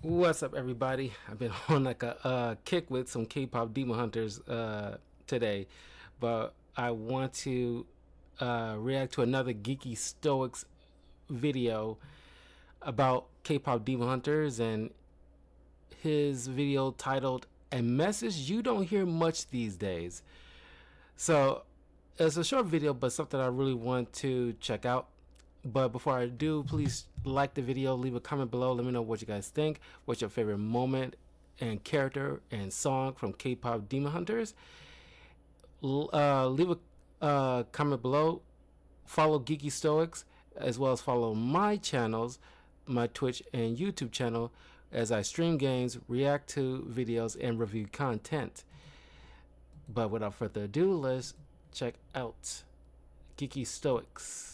What's up, everybody? I've been on like a kick with some K-pop demon hunters today, but I want to react to another Geeky Stoics video about K-pop demon hunters and his video titled "A Message You Don't Hear Much These Days." So it's a short video, but something I really want to check out. But before I do, please like the video, leave a comment below. Let me know what you guys think. What's your favorite moment and character and song from K-pop Demon Hunters? Leave a comment below. Follow Geeky Stoics as well as follow my channels, my Twitch and YouTube channel, as I stream games, react to videos, and review content. But without further ado, let's check out Geeky Stoics.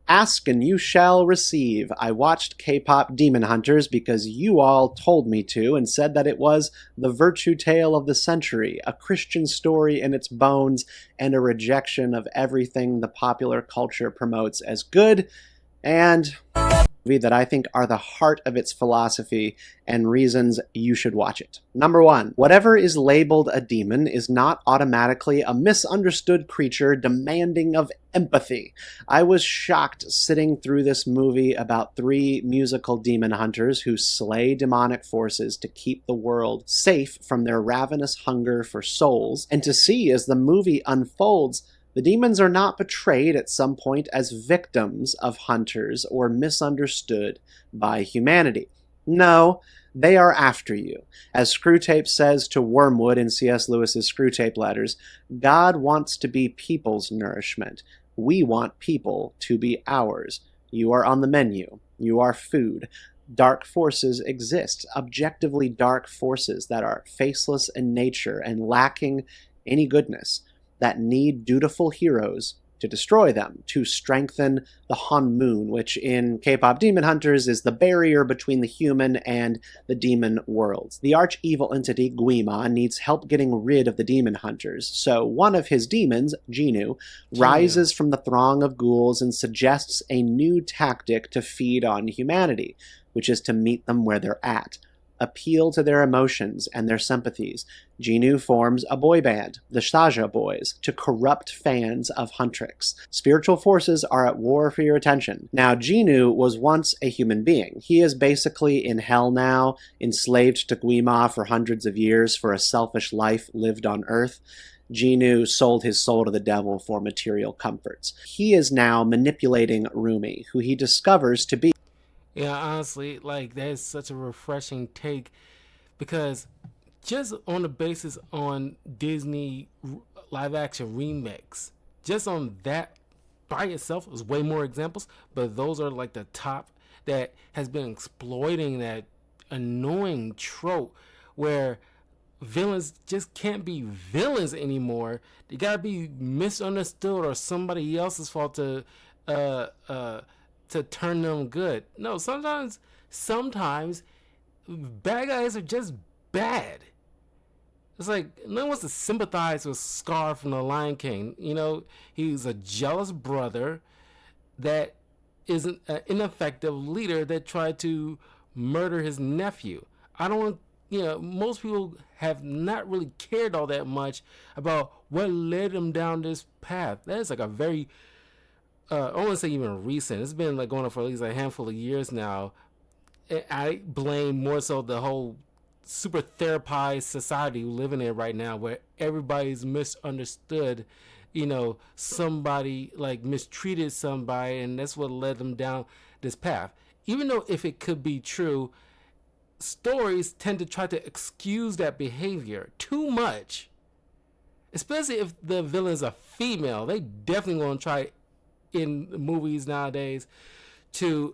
Ask and you shall receive. I watched K-pop Demon Hunters because you all told me to and said that it was the virtue tale of the century, a Christian story in its bones, and a rejection of everything the popular culture promotes as good, and that I think are the heart of its philosophy and reasons you should watch it. Number one, whatever is labeled a demon is not automatically a misunderstood creature demanding of empathy. I was shocked sitting through this movie about three musical demon hunters who slay demonic forces to keep the world safe from their ravenous hunger for souls, and to see as the movie unfolds the demons are not portrayed at some point as victims of hunters or misunderstood by humanity. No, they are after you. As Screwtape says to Wormwood in C.S. Lewis's Screwtape letters, God wants to be people's nourishment. We want people to be ours. You are on the menu. You are food. Dark forces exist, objectively dark forces that are faceless in nature and lacking any goodness, that need dutiful heroes to destroy them, to strengthen the Han Moon, which in K-pop Demon Hunters is the barrier between the human and the demon worlds. The arch-evil entity, Guima, needs help getting rid of the demon hunters, so one of his demons, Jinu, rises from the throng of ghouls and suggests a new tactic to feed on humanity, which is to meet them where they're at. Appeal to their emotions and their sympathies. Jinu forms a boy band, the Shaja Boys, to corrupt fans of Huntrix. Spiritual forces are at war for your attention. Now, Jinu was once a human being. He is basically in hell now, enslaved to Guima for hundreds of years for a selfish life lived on Earth. Jinu sold his soul to the devil for material comforts. He is now manipulating Rumi, who he discovers to be. Yeah, honestly, like that is such a refreshing take because just on the basis on Disney live action remakes, just on that by itself is way more examples, but those are like the top that has been exploiting that annoying trope where villains just can't be villains anymore. They gotta be misunderstood or somebody else's fault uh uh to turn them good. No, sometimes bad guys are just bad. It's like no one wants to sympathize with Scar from the Lion King. You know, he's a jealous brother that is an ineffective leader that tried to murder his nephew. I don't, most people have not really cared all that much about what led him down this path. That is like a very I want to say even recent. It's been like going on for at least a handful of years now. I blame more so the whole super therapized society we live in right now, where everybody's misunderstood. Somebody like mistreated somebody, and that's what led them down this path. Even though if it could be true, stories tend to try to excuse that behavior too much. Especially if the villain's a female, they definitely gonna try in movies nowadays to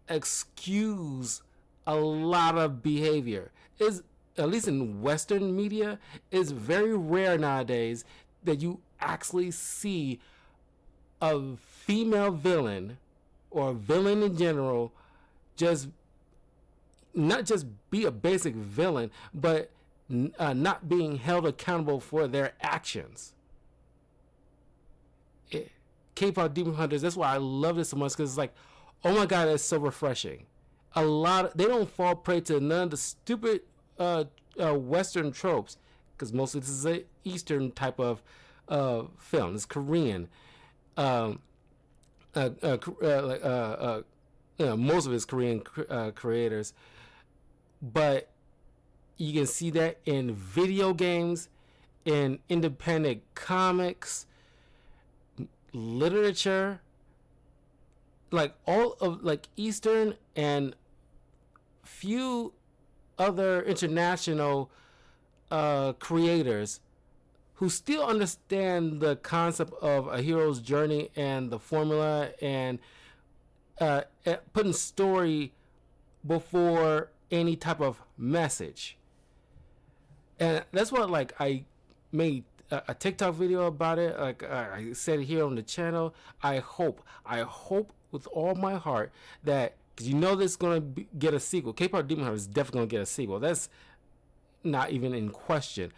excuse a lot of behavior. Is at least in Western media, it's very rare nowadays that you actually see a female villain or a villain in general just not just be a basic villain, but not being held accountable for their actions. K-pop Demon Hunters. That's why I love this so much, because it's like, oh my god, it's so refreshing. they don't fall prey to none of the stupid Western tropes, because mostly this is an Eastern type of film. It's Korean. Um, most of it's Korean creators, but you can see that in video games, in independent comics, literature, like all of like Eastern and few other international creators who still understand the concept of a hero's journey and the formula, and putting story before any type of message. And that's what, like, I made a TikTok video about it. Like I said here on the channel, I hope with all my heart that, because you know this is gonna get a sequel. K-pop Demon Hunter is definitely gonna get a sequel. That's not even in question.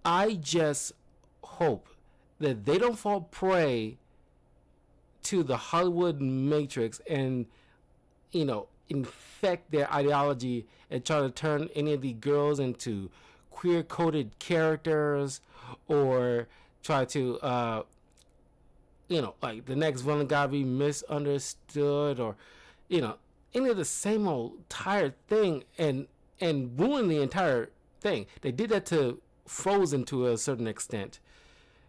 I just hope that they don't fall prey to the Hollywood matrix and, infect their ideology and try to turn any of the girls into queer coded characters, or try to like the next villain gotta be misunderstood, or any of the same old tired thing, and ruin the entire thing. They did that to Frozen to a certain extent,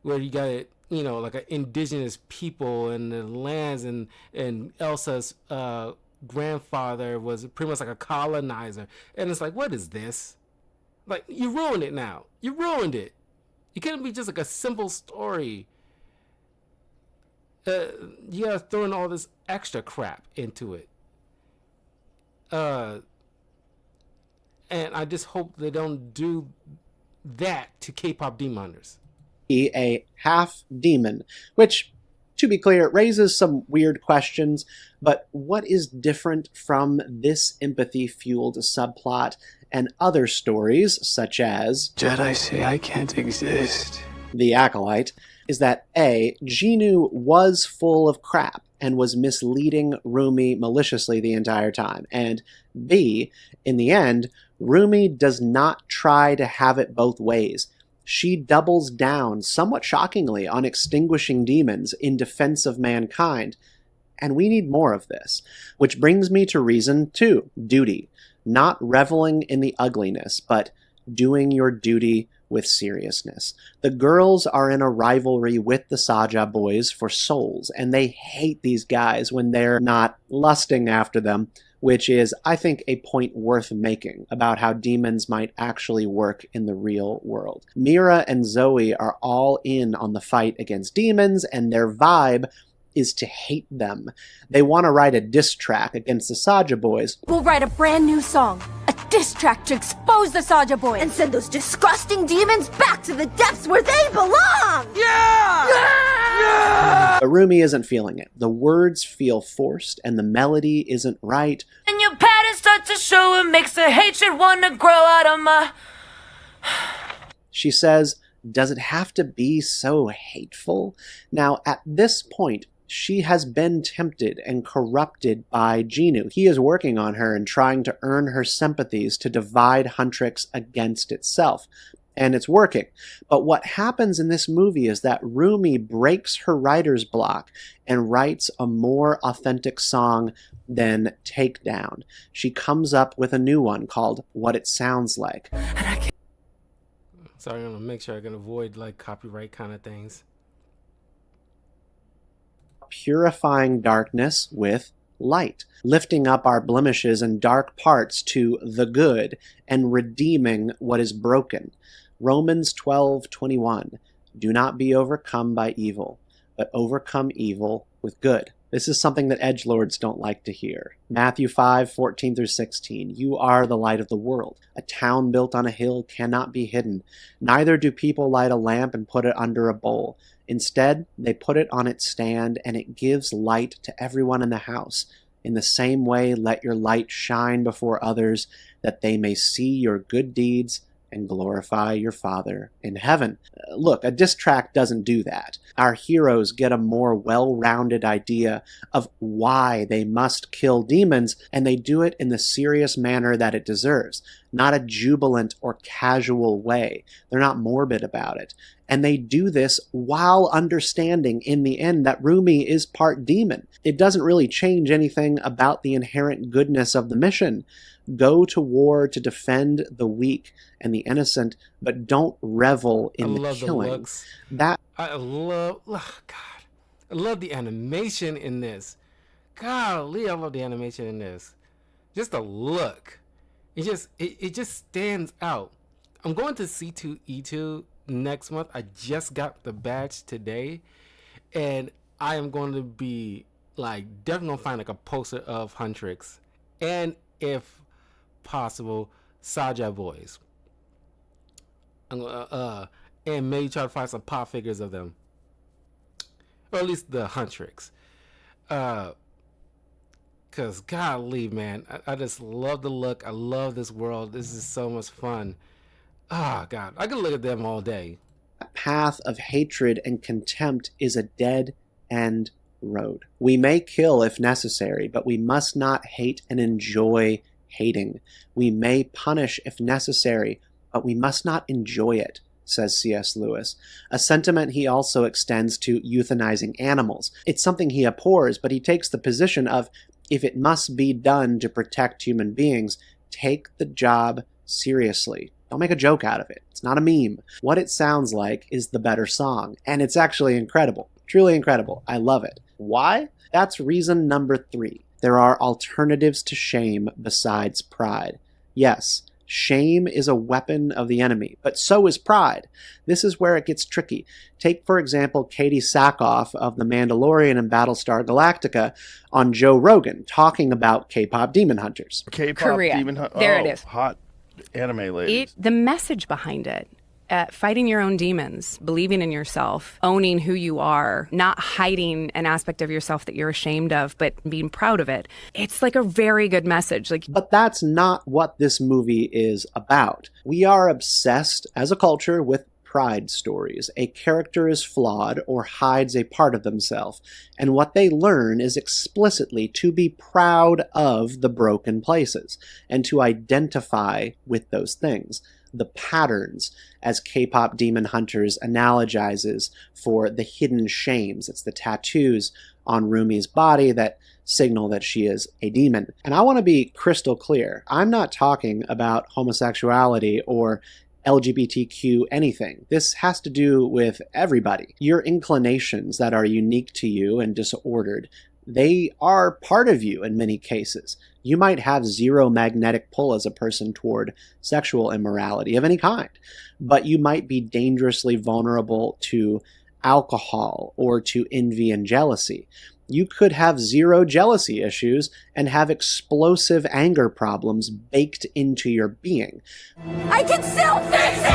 where you got it, like an indigenous people and the lands, and Elsa's grandfather was pretty much like a colonizer, and it's like, what is this? Like, you ruined it now. You ruined it. It couldn't be just like a simple story. You gotta throw in all this extra crap into it. And I just hope they don't do that to K-pop Demon Hunters. A half demon, which, to be clear, raises some weird questions, but what is different from this empathy-fueled subplot and other stories, such as Jedi say I can't exist, The Acolyte, is that A, Jinoo was full of crap and was misleading Rumi maliciously the entire time, and B, in the end, Rumi does not try to have it both ways. She doubles down, somewhat shockingly, on extinguishing demons in defense of mankind, and we need more of this. Which brings me to reason 2, duty. Not reveling in the ugliness, but doing your duty with seriousness. The girls are in a rivalry with the Saja boys for souls, and they hate these guys when they're not lusting after them, which is, I think, a point worth making about how demons might actually work in the real world. Mira and Zoe are all in on the fight against demons, and their vibe is to hate them. They want to write a diss track against the Saja boys. We'll write a brand new song, a diss track to expose the Saja boys and send those disgusting demons back to the depths where they belong! Yeah! Yeah! But Rumi isn't feeling it. The words feel forced, and the melody isn't right. And your pattern starts to show, it makes the hatred want to grow out of my... She says, does it have to be so hateful? Now, at this point, she has been tempted and corrupted by Jinoo. He is working on her and trying to earn her sympathies to divide Huntrix against itself. And it's working. But what happens in this movie is that Rumi breaks her writer's block and writes a more authentic song than Takedown. She comes up with a new one called What It Sounds Like. So I'm gonna make sure I can avoid like copyright kind of things. Purifying darkness with light, lifting up our blemishes and dark parts to the good, and redeeming what is broken. Romans 12:21. Do not be overcome by evil, but overcome evil with good. This is something that edgelords don't like to hear. Matthew 5:14-16. You are the light of the world. A town built on a hill cannot be hidden. Neither do people light a lamp and put it under a bowl. Instead, they put it on its stand, and it gives light to everyone in the house. In the same way, let your light shine before others, that they may see your good deeds and glorify your Father in heaven. Look, a diss track doesn't do that. Our heroes get a more well-rounded idea of why they must kill demons, and they do it in the serious manner that it deserves, not a jubilant or casual way. They're not morbid about it. And they do this while understanding in the end that Rumi is part demon. It doesn't really change anything about the inherent goodness of the mission. Go to war to defend the weak and the innocent, but don't revel in the killing. The looks. That I love, oh God, I love the animation in this. Golly, I love the animation in this. Just the look, it just stands out. I'm going to C2E2 next month. I just got the badge today, and I am going to be like definitely gonna find like a poster of Huntrix, and if possible, Saja Boys. I'm gonna and maybe try to find some pop figures of them, or at least the Huntrix. Cause golly, man, I just love the look. I love this world. This is so much fun. Ah, God, I could look at them all day. path of hatred and contempt is a dead-end road. We may kill if necessary, but we must not hate and enjoy hating. We may punish if necessary, but we must not enjoy it, says C.S. Lewis, a sentiment he also extends to euthanizing animals. It's something he abhors, but he takes the position of, if it must be done to protect human beings, take the job seriously. Don't make a joke out of it. It's not a meme. What it sounds like is the better song, and it's actually incredible. Truly incredible. I love it. Why? That's reason number 3. There are alternatives to shame besides pride. Yes, shame is a weapon of the enemy, but so is pride. This is where it gets tricky. Take, for example, Katie Sackhoff of The Mandalorian and Battlestar Galactica on Joe Rogan talking about K-pop Demon Hunters. K-pop Korea. Demon Hunters. There it is. Hot anime ladies. The message behind it. Fighting your own demons, believing in yourself, owning who you are, not hiding an aspect of yourself that you're ashamed of, but being proud of it. It's like a very good message. But that's not what this movie is about. We are obsessed as a culture with pride stories. A character is flawed or hides a part of themselves, and what they learn is explicitly to be proud of the broken places and to identify with those things. The patterns, as K-pop Demon Hunters analogizes for the hidden shames. It's the tattoos on Rumi's body that signal that she is a demon. And I want to be crystal clear. I'm not talking about homosexuality or LGBTQ anything. This has to do with everybody. Your inclinations that are unique to you and disordered, they are part of you in many cases. You might have zero magnetic pull as a person toward sexual immorality of any kind, but you might be dangerously vulnerable to alcohol or to envy and jealousy. You could have zero jealousy issues and have explosive anger problems baked into your being. I can still fix it!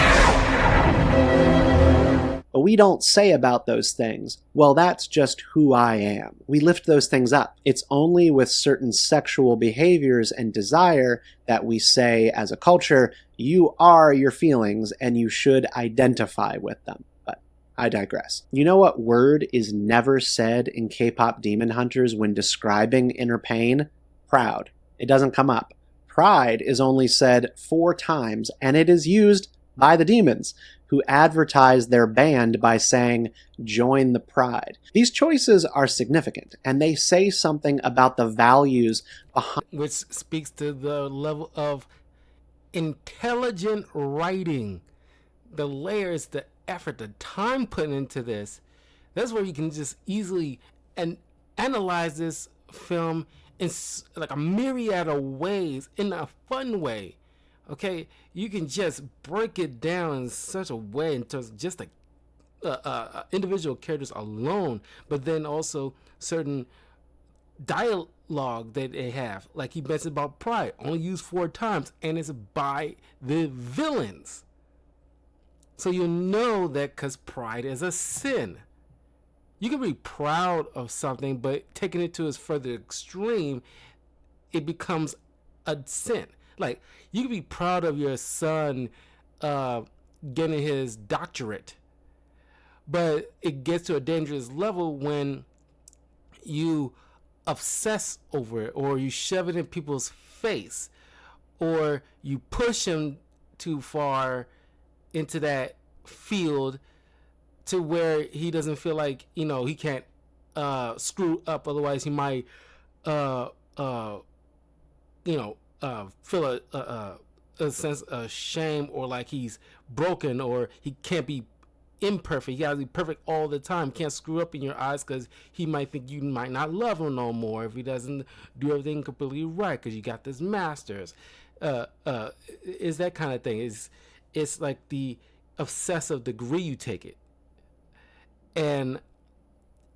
But we don't say about those things, well, that's just who I am. We lift those things up. It's only with certain sexual behaviors and desire that we say as a culture, you are your feelings and you should identify with them. But I digress. You know what word is never said in K-pop Demon Hunters when describing inner pain? Proud. It doesn't come up. Pride is only said 4 times, and it is used by the demons, who advertise their band by saying, join the pride. These choices are significant, and they say something about the values behind... Which speaks to the level of intelligent writing. The layers, the effort, the time put into this. That's where you can just easily analyze this film in like a myriad of ways, in a fun way. Okay, you can just break it down in such a way in terms of just the individual characters alone, but then also certain dialogue that they have. Like he mentioned about pride, only used 4 times, and it's by the villains. So you know that because pride is a sin. You can be proud of something, but taking it to its further extreme, it becomes a sin. Like, you can be proud of your son getting his doctorate. But it gets to a dangerous level when you obsess over it, or you shove it in people's face, or you push him too far into that field to where he doesn't feel like, he can't screw up, otherwise he might feel a sense of shame, or like he's broken, or he can't be imperfect. He gotta be perfect all the time. Can't screw up in your eyes, because he might think you might not love him no more if he doesn't do everything completely right, because you got this master's. Is that kind of thing. It's like the obsessive degree you take it. And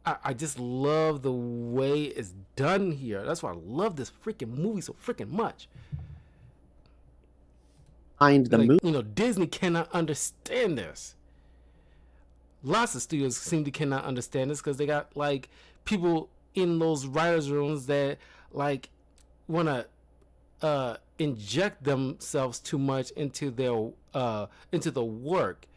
I just love the way it's done here. That's why I love this freaking movie so freaking much. Behind the movie. Disney cannot understand this. Lots of studios seem to cannot understand this, because they got like people in those writers' rooms that like want to inject themselves too much into their into the work.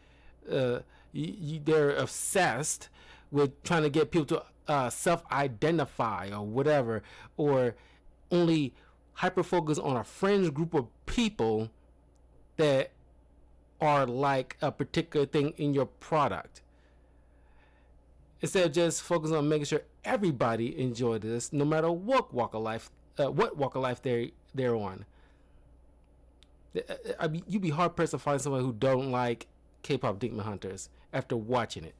They're obsessed with trying to get people to self-identify or whatever, or only hyper focus on a fringe group of people that are like a particular thing in your product, instead of just focusing on making sure everybody enjoy this, no matter what walk of life they're on. I mean, you'd be hard pressed to find someone who don't like K-pop Demon Hunters after watching it.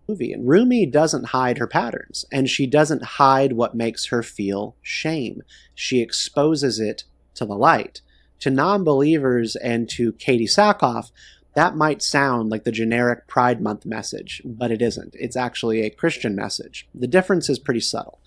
Movie. And Rumi doesn't hide her patterns, and she doesn't hide what makes her feel shame. She exposes it to the light. To non-believers and to Katie Sackhoff, that might sound like the generic Pride Month message, but it isn't. It's actually a Christian message. The difference is pretty subtle.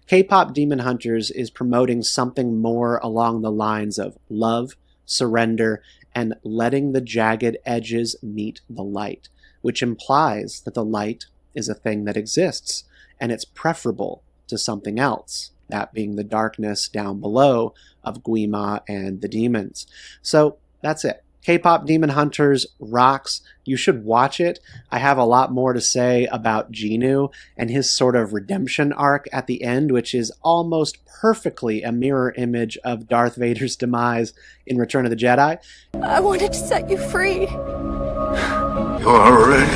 K-pop Demon Hunters is promoting something more along the lines of love, surrender, and letting the jagged edges meet the light, which implies that the light is a thing that exists, and it's preferable to something else, that being the darkness down below of Guima and the demons. So that's it. K-pop Demon Hunters rocks. You should watch it. I have a lot more to say about Genu and his sort of redemption arc at the end, which is almost perfectly a mirror image of Darth Vader's demise in Return of the Jedi. I wanted to set you free. You already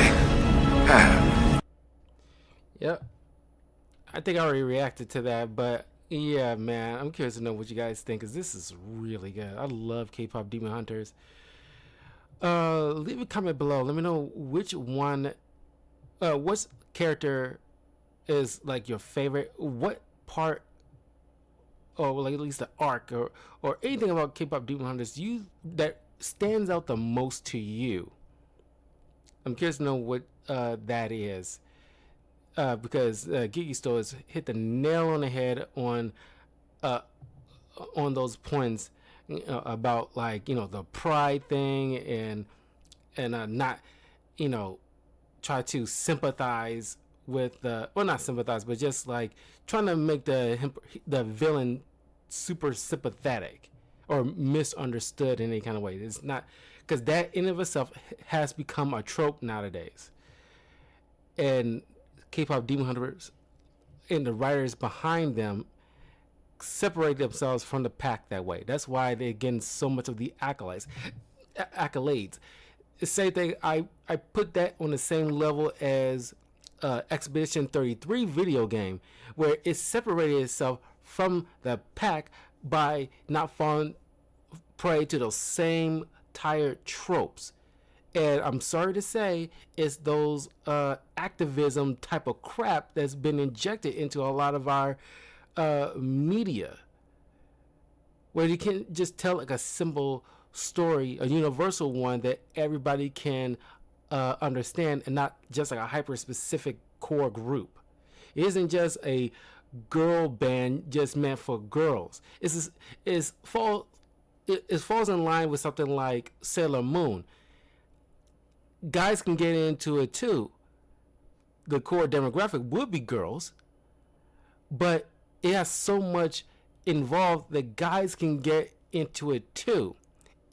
have. Yep. I think I already reacted to that, but yeah, man, I'm curious to know what you guys think, because this is really good. I love K-pop Demon Hunters. Leave a comment below. Let me know which character is like your favorite. What part, or like at least the arc, or anything about K-pop Demon Hunters that stands out the most to you. I'm curious to know what that is, because Geeky Stoics hit the nail on the head on those points. About like the pride thing, and not try to sympathize with not sympathize, but just like trying to make the villain super sympathetic or misunderstood in any kind of way. It's not, because that in of itself has become a trope nowadays, and K-pop Demon Hunters and the writers behind them separate themselves from the pack that way. That's why they're getting so much of the accolades. The same thing, I put that on the same level as Expedition 33 video game, where it separated itself from the pack by not falling prey to those same tired tropes. And I'm sorry to say, it's those activism type of crap that's been injected into a lot of our media, where you can just tell like a simple story, a universal one that everybody can understand, and not just like a hyper specific core group. It isn't just a girl band just meant for girls. It falls in line with something like Sailor Moon. Guys can get into it too. The core demographic would be girls, but it has so much involved that guys can get into it too.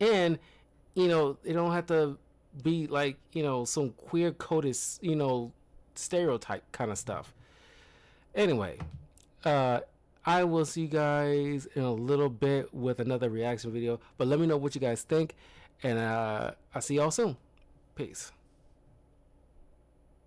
And you know, it don't have to be like, you know, some queer coded, you know, stereotype kind of stuff. Anyway, I will see you guys in a little bit with another reaction video, but let me know what you guys think, and I'll see y'all soon. Peace.